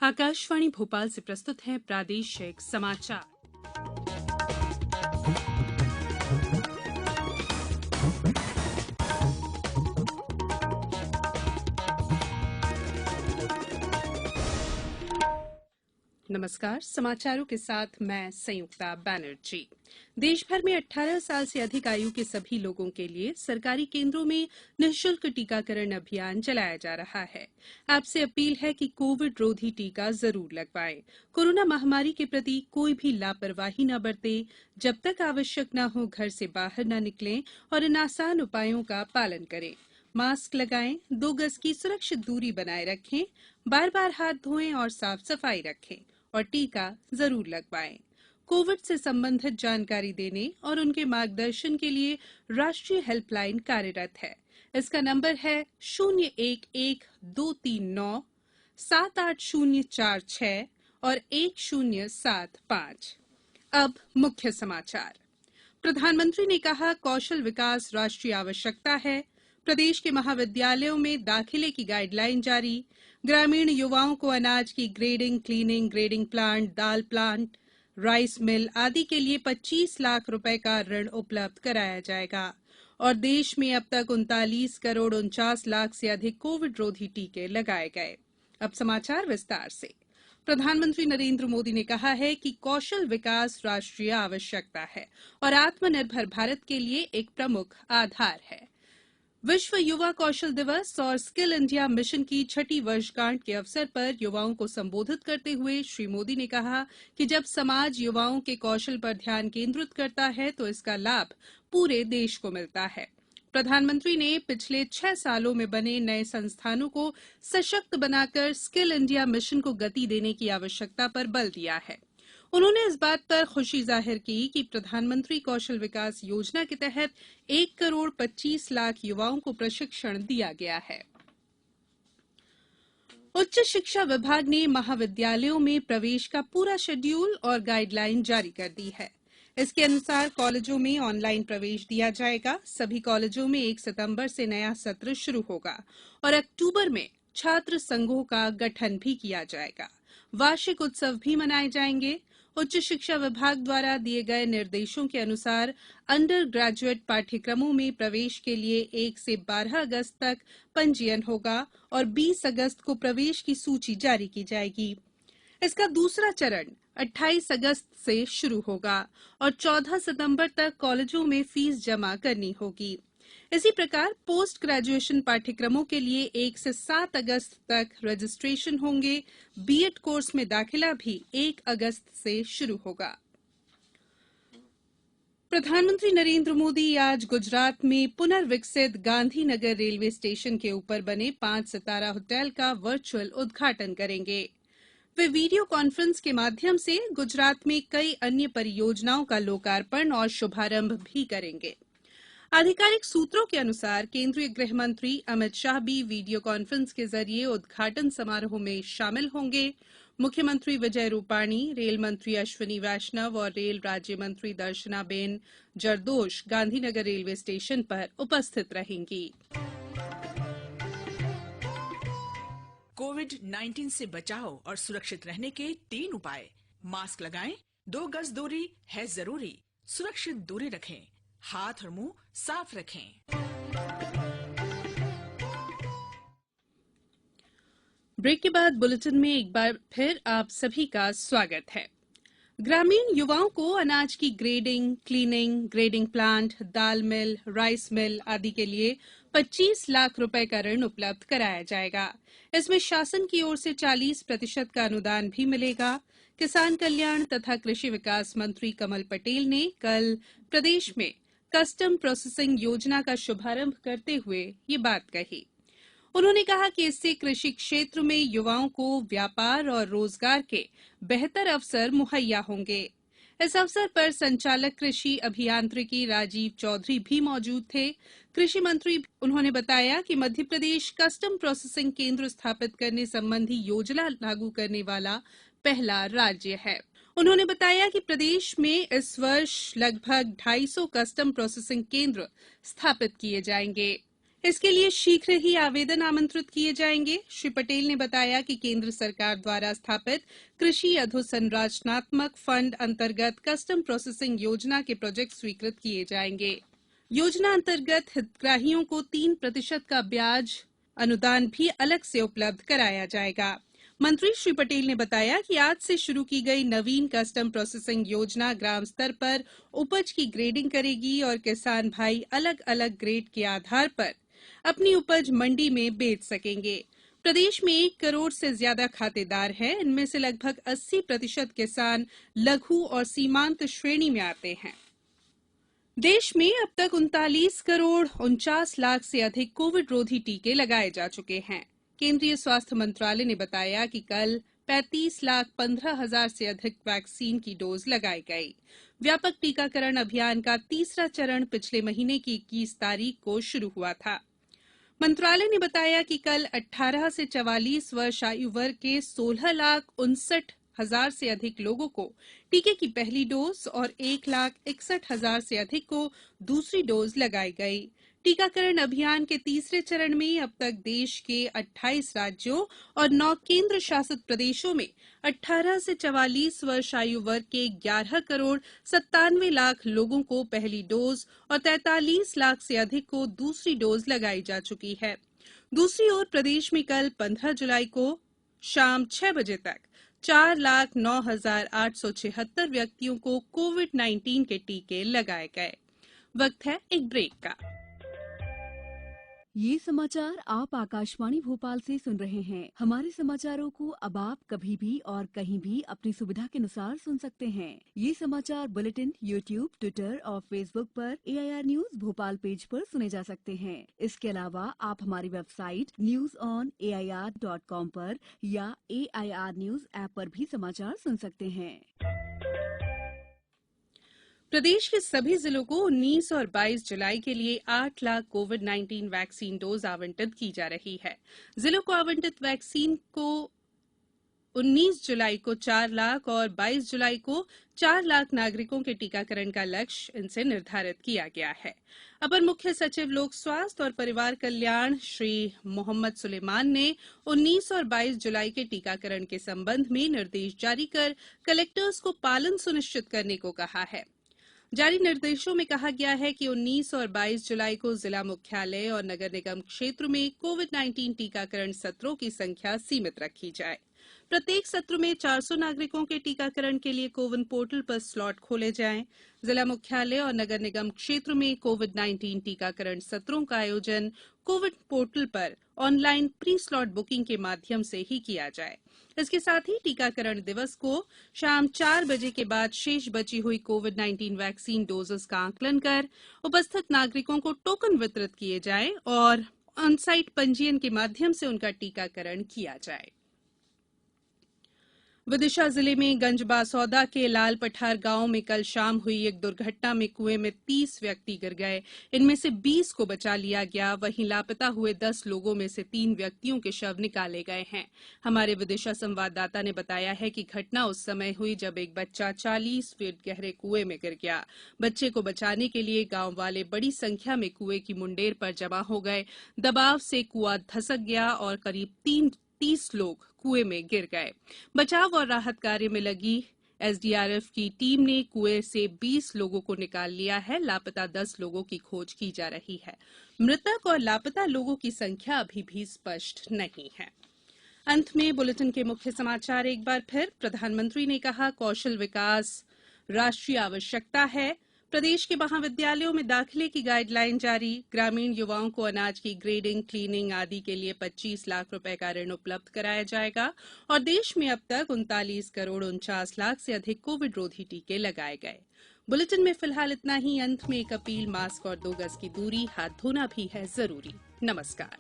आकाशवाणी भोपाल से प्रस्तुत हैं प्रादेशिक समाचार। नमस्कार, समाचारों के साथ मैं संयुक्ता बैनर्जी। देश भर में 18 साल से अधिक आयु के सभी लोगों के लिए सरकारी केंद्रों में निःशुल्क टीकाकरण अभियान चलाया जा रहा है। आपसे अपील है कि कोविड रोधी टीका जरूर लगवाएं। कोरोना महामारी के प्रति कोई भी लापरवाही न बरतें। जब तक आवश्यक न हो घर से बाहर न निकलें और इन आसान उपायों का पालन करें। मास्क लगाएं, 2 गज की सुरक्षित दूरी बनाए रखें, बार-बार हाथ धोएं और साफ सफाई रखें और टीका जरूर लगवाएं। कोविड से संबंधित जानकारी देने और उनके मार्गदर्शन के लिए राष्ट्रीय हेल्पलाइन कार्यरत है। इसका नंबर है 011239780046 और 1075। अब मुख्य समाचार। प्रधानमंत्री ने कहा, कौशल विकास राष्ट्रीय आवश्यकता है। प्रदेश के महाविद्यालयों में दाखिले की गाइडलाइन जारी। ग्रामीण युवाओं को अनाज की ग्रेडिंग, क्लीनिंग, ग्रेडिंग प्लांट, दाल प्लांट, राइस मिल आदि के लिए 25 लाख रुपए का ऋण उपलब्ध कराया जाएगा। और देश में अब तक 39 करोड़ 49 लाख से अधिक कोविड रोधी टीके लगाए गए। अब समाचार विस्तार से। प्रधानमंत्री नरेंद्र मोदी ने कहा है कि कौशल विकास राष्ट्रीय आवश्यकता है और आत्मनिर्भर भारत के लिए एक प्रमुख आधार है। विश्व युवा कौशल दिवस और स्किल इंडिया मिशन की 6ठी वर्षगांठ के अवसर पर युवाओं को संबोधित करते हुए श्री मोदी ने कहा कि जब समाज युवाओं के कौशल पर ध्यान केंद्रित करता है तो इसका लाभ पूरे देश को मिलता है। प्रधानमंत्री ने पिछले 6 सालों में बने नए संस्थानों को सशक्त बनाकर स्किल इंडिया मिशन को गति देने की आवश्यकता पर बल दिया है। उन्होंने इस बात पर खुशी जाहिर की कि प्रधानमंत्री कौशल विकास योजना के तहत 1 करोड़ 25 लाख युवाओं को प्रशिक्षण दिया गया है। उच्च शिक्षा विभाग ने महाविद्यालयों में प्रवेश का पूरा शेड्यूल और गाइडलाइन जारी कर दी है। इसके अनुसार कॉलेजों में ऑनलाइन प्रवेश दिया जाएगा। सभी कॉलेजों में 1 सितंबर से नया सत्र शुरू होगा और अक्टूबर में छात्र संघों का गठन भी किया जाएगा। वार्षिक उत्सव भी मनाए जाएंगे। उच्च शिक्षा विभाग द्वारा दिए गए निर्देशों के अनुसार अंडर ग्रेजुएट पाठ्यक्रमों में प्रवेश के लिए 1 से 12 अगस्त तक पंजीयन होगा और 20 अगस्त को प्रवेश की सूची जारी की जाएगी। इसका दूसरा चरण 28 अगस्त से शुरू होगा और 14 सितंबर तक कॉलेजों में फीस जमा करनी होगी। इसी प्रकार पोस्ट ग्रेजुएशन पाठ्यक्रमों के लिए 1 से 7 अगस्त तक रजिस्ट्रेशन होंगे। बीएड कोर्स में दाखिला भी 1 अगस्त से शुरू होगा। प्रधानमंत्री नरेंद्र मोदी आज गुजरात में पुनर्विकसित गांधीनगर रेलवे स्टेशन के ऊपर बने 5 सितारा होटल का वर्चुअल उद्घाटन करेंगे। वे वीडियो कॉन्फ्रेंस के माध्यम से गुजरात में कई अन्य परियोजनाओं का लोकार्पण और शुभारंभ भी करेंगे। आधिकारिक सूत्रों के अनुसार केंद्रीय गृह मंत्री अमित शाह भी वीडियो कॉन्फ्रेंस के जरिए उद्घाटन समारोह में शामिल होंगे। मुख्यमंत्री विजय रूपाणी, रेल मंत्री अश्विनी वैष्णव और रेल राज्य मंत्री दर्शनाबेन जरदोश गांधीनगर रेलवे स्टेशन पर उपस्थित रहेंगी। कोविड-19 से बचाव और सुरक्षित रहने के 3 उपाय। मास्क लगाएं, 2 गज दूरी है जरूरी, सुरक्षित दूरी रखें, हाथ और मुंह साफ रखें। ब्रेक के बाद बुलेटिन में एक बार फिर आप सभी का स्वागत है। ग्रामीण युवाओं को अनाज की ग्रेडिंग, क्लीनिंग, ग्रेडिंग प्लांट, दाल मिल, राइस मिल आदि के लिए 25 लाख रुपए का ऋण उपलब्ध कराया जाएगा। इसमें शासन की ओर से 40% का अनुदान भी मिलेगा। किसान कल्याण तथा कृषि विकास मंत्री कमल पटेल ने कल प्रदेश में कस्टम प्रोसेसिंग योजना का शुभारंभ करते हुए ये बात कही। उन्होंने कहा कि इससे कृषि क्षेत्र में युवाओं को व्यापार और रोजगार के बेहतर अवसर मुहैया होंगे। इस अवसर पर संचालक कृषि अभियांत्रिकी राजीव चौधरी भी मौजूद थे। कृषि मंत्री उन्होंने बताया कि मध्य प्रदेश कस्टम प्रोसेसिंग केंद्र स्थापित करने संबंधी योजना लागू करने वाला पहला राज्य है। उन्होंने बताया कि प्रदेश में इस वर्ष लगभग 250 कस्टम प्रोसेसिंग केंद्र स्थापित किए जाएंगे। इसके लिए शीघ्र ही आवेदन आमंत्रित किए जाएंगे। श्री पटेल ने बताया कि केंद्र सरकार द्वारा स्थापित कृषि अधोसंरचनात्मक फंड अंतर्गत कस्टम प्रोसेसिंग योजना के प्रोजेक्ट स्वीकृत किए जाएंगे। योजना अंतर्गत हितग्राहियों को 3% का ब्याज अनुदान भी अलग से उपलब्ध कराया जाएगा। मंत्री श्री पटेल ने बताया कि आज से शुरू की गई नवीन कस्टम प्रोसेसिंग योजना ग्राम स्तर पर उपज की ग्रेडिंग करेगी और किसान भाई अलग अलग ग्रेड के आधार पर अपनी उपज मंडी में बेच सकेंगे। प्रदेश में 1 करोड़ से ज्यादा खातेदार हैं। इनमें से लगभग 80% किसान लघु और सीमांत श्रेणी में आते हैं। देश में अब तक 39 करोड़ 49 लाख से अधिक कोविड रोधी टीके लगाए जा चुके हैं। केंद्रीय स्वास्थ्य मंत्रालय ने बताया कि कल 35,15,000 से अधिक वैक्सीन की डोज लगाई गई। व्यापक टीकाकरण अभियान का तीसरा चरण पिछले महीने की 21 तारीख को शुरू हुआ था। मंत्रालय ने बताया कि कल 18 से 44 वर्ष आयु वर्ग के 16,59,000 से अधिक लोगों को टीके की पहली डोज और 1,61,000 से अधिक को दूसरी डोज लगाई गई। टीकाकरण अभियान के तीसरे चरण में अब तक देश के 28 राज्यों और 9 केंद्र शासित प्रदेशों में 18 से 44 वर्ष आयु वर्ग के 11 करोड़ 97 लाख लोगों को पहली डोज और 43 लाख से अधिक को दूसरी डोज लगाई जा चुकी है। दूसरी ओर प्रदेश में कल 15 जुलाई को शाम 6 बजे तक 4,09,876 व्यक्तियों को कोविड-19 के टीके लगाए गए। वक्त है एक ब्रेक का। ये समाचार आप आकाशवाणी भोपाल से सुन रहे हैं। हमारे समाचारों को अब आप कभी भी और कहीं भी अपनी सुविधा के अनुसार सुन सकते हैं। ये समाचार बुलेटिन यूट्यूब, ट्विटर और फेसबुक पर AIR न्यूज भोपाल पेज पर सुने जा सकते हैं। इसके अलावा आप हमारी वेबसाइट newsonair.com पर या AIR न्यूज ऐप पर भी समाचार सुन सकते हैं। प्रदेश के सभी जिलों को 19 और 22 जुलाई के लिए 8 लाख कोविड-19 वैक्सीन डोज आवंटित की जा रही है। जिलों को आवंटित वैक्सीन को 19 जुलाई को 4 लाख और 22 जुलाई को 4 लाख नागरिकों के टीकाकरण का लक्ष्य इनसे निर्धारित किया गया है। अपर मुख्य सचिव लोक स्वास्थ्य और परिवार कल्याण श्री मोहम्मद सुलेमान ने 19 और 22 जुलाई के टीकाकरण के संबंध में निर्देश जारी कर कलेक्टर्स को पालन सुनिश्चित करने को कहा है। जारी निर्देशों में कहा गया है कि 19 और 22 जुलाई को जिला मुख्यालय और नगर निगम क्षेत्र में कोविड-19 टीकाकरण सत्रों की संख्या सीमित रखी जाए। प्रत्येक सत्र में 400 नागरिकों के टीकाकरण के लिए कोविन पोर्टल पर स्लॉट खोले जाएं। जिला मुख्यालय और नगर निगम क्षेत्र में कोविड-19 टीकाकरण सत्रों का आयोजन कोविन पोर्टल पर ऑनलाइन प्री स्लॉट बुकिंग के माध्यम से ही किया जाए। इसके साथ ही टीकाकरण दिवस को शाम 4 बजे के बाद शेष बची हुई कोविड-19 वैक्सीन डोजेस का आकलन कर उपस्थित नागरिकों को टोकन वितरित किए जाएं और ऑनसाइट पंजीयन के माध्यम से उनका टीकाकरण किया जाए। विदिशा जिले में गंजबासौदा के लाल पठार गांव में कल शाम हुई एक दुर्घटना में कुएं में 30 व्यक्ति गिर गए। इनमें से 20 को बचा लिया गया। वहीं लापता हुए 10 लोगों में से 3 व्यक्तियों के शव निकाले गए हैं। हमारे विदिशा संवाददाता ने बताया है कि घटना उस समय हुई जब एक बच्चा 40 फीट गहरे कुएं में गिर गया। बच्चे को बचाने के लिए गांव वाले बड़ी संख्या में कुएं की मुंडेर पर जमा हो गए। दबाव से कुआं धसक गया और करीब 30 लोग कुएं में गिर गए। बचाव और राहत कार्य में लगी SDRF की टीम ने कुएं से 20 लोगों को निकाल लिया है। लापता 10 लोगों की खोज की जा रही है। मृतक और लापता लोगों की संख्या अभी भी स्पष्ट नहीं है। अंत में बुलेटिन के मुख्य समाचार एक बार फिर। प्रधानमंत्री ने कहा, कौशल विकास राष्ट्रीय आवश्यकता है। प्रदेश के महाविद्यालयों में दाखिले की गाइडलाइन जारी। ग्रामीण युवाओं को अनाज की ग्रेडिंग, क्लीनिंग आदि के लिए 25 लाख रुपए का ऋण उपलब्ध कराया जाएगा। और देश में अब तक 39 करोड़ 49 लाख से अधिक कोविड रोधी टीके लगाए गए। बुलेटिन में फिलहाल इतना ही। अंत में एक अपील, मास्क और 2 गज की दूरी, हाथ धोना भी है जरूरी। नमस्कार।